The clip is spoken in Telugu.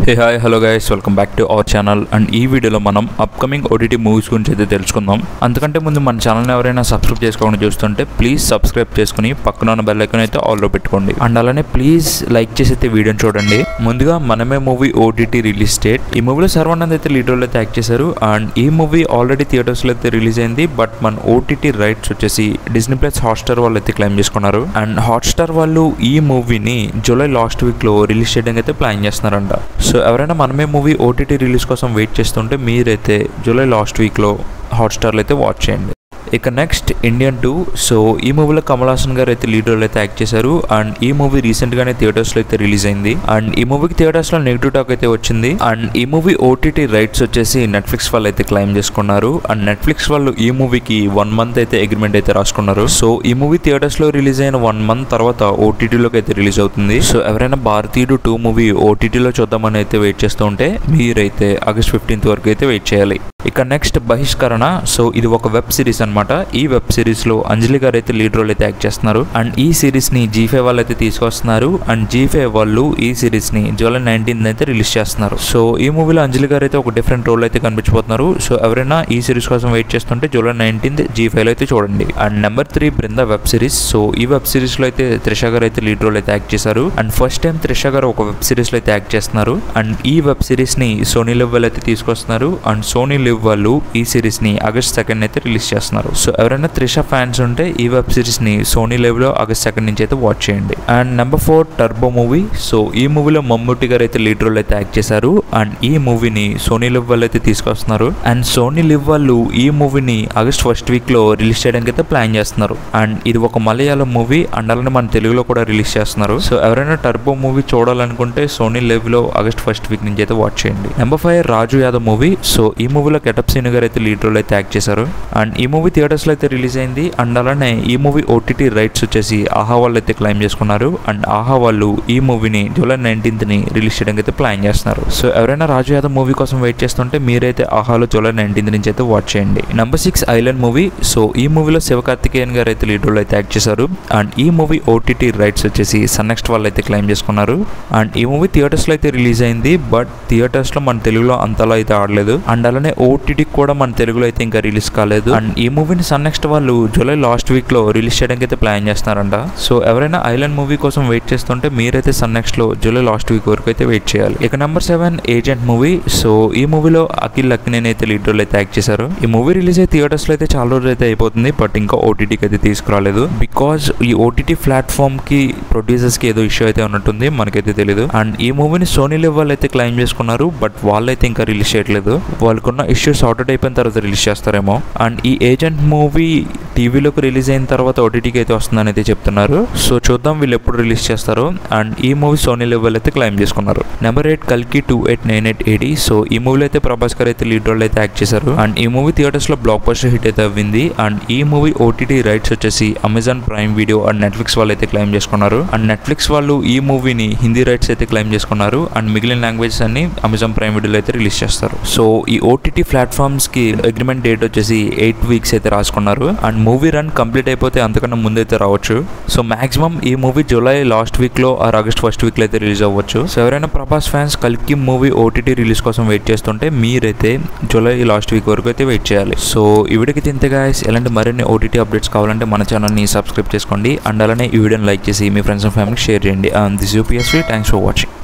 Hey hi hello guys, welcome back to our channel. And ఈ వీడియోలో మనం అప్కమింగ్ ఓటీటీ మూవీస్ గురించి అయితే తెలుసుకుందాం. అంతకంటే ముందు మన ఛానల్ని ఎవరైనా సబ్స్క్రైబ్ చేసుకోకుండా చూస్తుంటే ప్లీజ్ సబ్స్క్రైబ్ చేసుకుని పక్కన ఉన్న బెల్ ఐకాన్ అయితే ఆల్లో పెట్టుకోండి. అండ్ అలానే ప్లీజ్ లైక్ చేసి అయితే వీడియోని చూడండి. ముందుగా మనమే మూవీ ఓటీటీ రిలీజ్ డేట్. ఈ మూవీలో సర్వానంద్ అయితే లీడ్ రోల్ అయితే యాక్ట్ చేశారు. అండ్ ఈ మూవీ ఆల్రెడీ థియేటర్స్లో అయితే రిలీజ్ అయింది. బట్ మన ఓటీటీ రైట్స్ వచ్చేసి డిజ్నీ ప్లస్ హాట్స్టార్ వాళ్ళు అయితే క్లెయిమ్ చేసుకున్నారు. అండ్ హాట్స్టార్ వాళ్ళు ఈ మూవీని జూలై లాస్ట్ వీక్లో రిలీజ్ చేయడానికి అయితే ప్లాన్ చేస్తున్నారంట. సో ఎవరైనా మనమే మూవీ ఓటీటీ రిలీజ్ కోసం వెయిట్ చేస్తుంటే మీరైతే జూలై లాస్ట్ వీక్లో హాట్స్టార్లో అయితే వాచ్ చేయండి. ఇక నెక్స్ట్ ఇండియన్ 2. సో ఈ మూవీలో కమల్ హాసన్ గారు అయితే లీడ్ రోల్ అయితే యాక్ట్ చేశారు. అండ్ ఈ మూవీ రీసెంట్గానే థియేటర్స్లో అయితే రిలీజ్ అయింది. అండ్ ఈ మూవీకి థియేటర్స్లో నెగిటివ్ టాక్ అయితే వచ్చింది. అండ్ ఈ మూవీ ఓటీటీ రైట్స్ వచ్చేసి నెట్ఫ్లిక్స్ వాళ్ళు అయితే క్లెయిమ్ చేసుకున్నారు. అండ్ నెట్ఫ్లిక్స్ వాళ్ళు ఈ మూవీకి 1 month అయితే అగ్రిమెంట్ అయితే రాసుకున్నారు. సో ఈ మూవీ థియేటర్స్లో రిలీజ్ అయిన 1 month తర్వాత ఓటీటీలోకి అయితే రిలీజ్ అవుతుంది. సో ఎవరైనా భారతీయుడు 2 మూవీ ఓటీటీలో చూద్దామని అయితే వెయిట్ చేస్తూ ఉంటే మీరైతే ఆగస్ట్ 15th వరకు అయితే వెయిట్ చేయాలి. ఇక నెక్స్ట్ బహిష్కరణ. సో ఇది ఒక వెబ్ సిరీస్ అనమాట. ఈ వెబ్ సిరీస్ లో అంజలి గారు అయితే లీడ్ రోల్ అయితే యాక్ట్ చేస్తున్నారు. అండ్ ఈ సిరీస్ ని G5 వాళ్ళు అయితే తీసుకొస్తున్నారు. అండ్ G5 వాళ్ళు ఈ సిరీస్ ని జూలై 19th అయితే రిలీజ్ చేస్తున్నారు. సో ఈ మూవీలో అంజలి గారు అయితే ఒక డిఫరెంట్ రోల్ అయితే కనిపించబోతున్నారు. సో ఎవరైనా ఈ సిరీస్ కోసం వెయిట్ చేస్తుంటే జూలై 19th G5 లో అయితే చూడండి. And number 3 Brinda web series. So ఈ వెబ్ సిరీస్ లో అయితే త్రిష గారు అయితే లీడ్ రోల్ అయితే యాక్ట్ చేశారు. అండ్ ఫస్ట్ టైం త్రిష గారు ఒక వెబ్ సిరీస్ లో అయితే యాక్ట్ చేస్తున్నారు. అండ్ ఈ వెబ్ సిరీస్ ని సోనీ లివ్ వాళ్ళు అయితే తీసుకొస్తున్నారు. అండ్ సోనీ లివ్ వాళ్ళు ఈ సిరీస్ ని ఆగస్ట్ 2nd అయితే రిలీజ్ చేస్తున్నారు. సో ఎవరైనా త్రిష ఫ్యాన్స్ ఉంటే ఈ వెబ్ సిరీస్ ని సోనీ లైవ్ లో ఆగస్ట్ 2nd నుంచి అయితే వాచ్ చేయండి. And number 4 turbo movie. So ఈ మూవీలో మమ్మూటి గారు అయితే లీడ్ రోల్ అయితే యాక్ట్ చేశారు. అండ్ ఈ మూవీని సోనీ లివ్ వాళ్ళు అయితే తీసుకొస్తున్నారు. అండ్ సోనీ లివ్ వాళ్ళు ఈ మూవీని ఆగస్ట్ 1st వీక్ లో రిలీజ్ చేయడానికి అయితే ప్లాన్ చేస్తున్నారు. అండ్ ఇది ఒక మలయాళం మూవీ. అండ్ అలానే మన తెలుగులో కూడా రిలీజ్ చేస్తున్నారు. సో ఎవరైనా టర్బో మూవీ చూడాలనుకుంటే సోనీ లైవ్ లో ఆగస్ట్ 1st వీక్ నుంచి అయితే వాచ్ చేయండి. నెంబర్ 5 రాజు యాదవ్ మూవీ. సో ఈ మూవీలో గెటప్ సీన్ గారు అయితే లీడ్ రోల్ అయితే యాక్ట్ చేశారు. అండ్ ఈ మూవీ థియేటర్స్ లో అయితే రిలీజ్ అయింది. అండ్ అలానే ఈ మూవీ ఓటీటీ రైట్స్ వచ్చేసి ఆహా వాళ్ళు అయితే క్లెయిమ్ చేసుకున్నారు. అండ్ ఆహా వాళ్ళు ఈ మూవీని జూలై 19th ని రిలీజ్ చేయడానికి అయితే ప్లాన్ చేస్తున్నారు. సో ఎవరైనా రాజు యాదవ్ మూవీ కోసం వెయిట్ చేస్తుంటే మీరైతే ఆహాలో జూలై 19th నుంచి అయితే వాచ్ చేయండి. Number 6 island movie. సో ఈ మూవీలో శివకార్తికేయన్ గారు అయితే లీడ్ రోల్ అయితే యాక్ట్ చేశారు. అండ్ ఈ మూవీ ఓటీటీ రైట్స్ వచ్చేసి సన్నెక్స్ట్ వాళ్ళు అయితే క్లెయిమ్ చేసుకున్నారు. అండ్ ఈ మూవీ థియేటర్స్ లో అయితే రిలీజ్ అయింది. బట్ థియేటర్స్ లో మన తెలుగులో అంతలా అయితే ఆడలేదు. అండ్ అలానే ఓటీటీ కూడా మన తెలుగులో అయితే ఇంకా రిలీజ్ కాలేదు. అండ్ ఈ మూవీని సన్నెక్స్ట్ వాళ్ళు జూలై లాస్ట్ వీక్ లో రిలీజ్ చేయడానికి అయితే ప్లాన్ చేస్తున్నారంట. సో ఎవరైనా ఐలాండ్ మూవీ కోసం వెయిట్ చేస్తుంటే మీరైతే సన్నెక్స్ట్ లో జూలై లాస్ట్ వీక్ వరకు అయితే వెయిట్ చేయాలి. ఇక నెంబర్ 7 ఏజెంట్ మూవీ. సో ఈ మూవీలో అఖిల్ లక్నేని అయితే లీడ్ రోల్ అయితే యాక్ట్ చేశారు. ఈ మూవీ రిలీజ్ అయ్యి థియేటర్స్ లో అయితే చాలా రోజులు అయితే అయిపోతుంది. బట్ ఇంకా ఓటీటీకి అయితే తీసుకురాలేదు. బికాజ్ ఈ ఓటీటీ ప్లాట్ఫామ్ కి ప్రొడ్యూసర్స్ కి ఏదో ఇష్యూ అయితే ఉన్నట్టుంది, మనకైతే తెలియదు. అండ్ ఈ మూవీని సోనీ లివ్ వాళ్ళు అయితే క్లెయిమ్ చేసుకున్నారు. బట్ వాళ్ళైతే ఇంకా రిలీజ్ చేయట్లేదు. వాళ్ళకున్న ఇష్యూస్ సార్ట్ అయిపోయిన తర్వాత రిలీజ్ చేస్తారేమో. అండ్ ఈ ఏజెంట్ మూవీ టీవీలోకి రిలీజ్ అయిన తర్వాత ఓటీటీకి అయితే వస్తుందని అయితే చెప్తున్నారు. సో చూద్దాం వీళ్ళు ఎప్పుడు రిలీజ్ చేస్తారు. అండ్ ఈ మూవీ సోనీ లెవెల్ అయితే క్లెయిమ్ చేసుకున్నారు. నెంబర్ 8 కల్కి 2898 AD. సో ఈ మూవీలో అయితే ప్రభాస్ గారు అయితే లీడ్ రోల్ అయితే యాక్ట్ చేశారు. అండ్ ఈ మూవీ థియేటర్స్ లో బ్లాక్ బస్టర్ హిట్ అయితే అవ్వింది. అండ్ ఈ మూవీ ఓటీటీ రైట్స్ వచ్చేసి Amazon prime video and Netflix వాళ్ళు అయితే క్లెయిమ్ చేసుకున్నారు. అండ్ నెట్ఫ్లిక్స్ వాళ్ళు ఈ మూవీని హిందీ రైట్స్ అయితే క్లెయిమ్ చేసుకున్నారు. అండ్ మిగిలిన లాంగ్వేజెస్ అన్ని అమెజాన్ ప్రైమ్ వీడియోలో అయితే రిలీజ్ చేస్తారు. సో ఈ ఓటీటీ ప్లాట్ఫామ్స్ కి అగ్రిమెంట్ డేట్ వచ్చేసి 8 weeks అయితే రాసుకున్నారు. అండ్ మూవీ రన్ కంప్లీట్ అయిపోతే అంతకన్నా ముందైతే రావచ్చు. సో మాక్సిమం ఈ మూవీ జూలై లాస్ట్ వీక్ లో ఆర్ ఆగస్ట్ 1st వీక్ లో అయితే రిలీజ్ అవ్వచ్చు. సో ఎవరైనా ప్రభాస్ ఫ్యాన్స్ కల్కి మూవీ ఓటీటీ రిలీజ్ కోసం వెయిట్ చేస్తుంటే మీరైతే జూలై లాస్ట్ వీక్ వరకు అయితే వెయిట్ చేయాలి. సో ఈ వీడియోకి తింతే గాయస్, ఇలాంటి మరిన్ని ఓటీటీ అప్డేట్స్ కావాలంటే మన ఛానల్ని సబ్స్క్రైబ్ చేసుకోండి. అండ్ అలానే ఈ వీడియోని లైక్ చేసి మీ ఫ్రెండ్స్ అండ్ ఫ్యామిలీకి షేర్ చేయండి. This UPSV. Thanks for watching.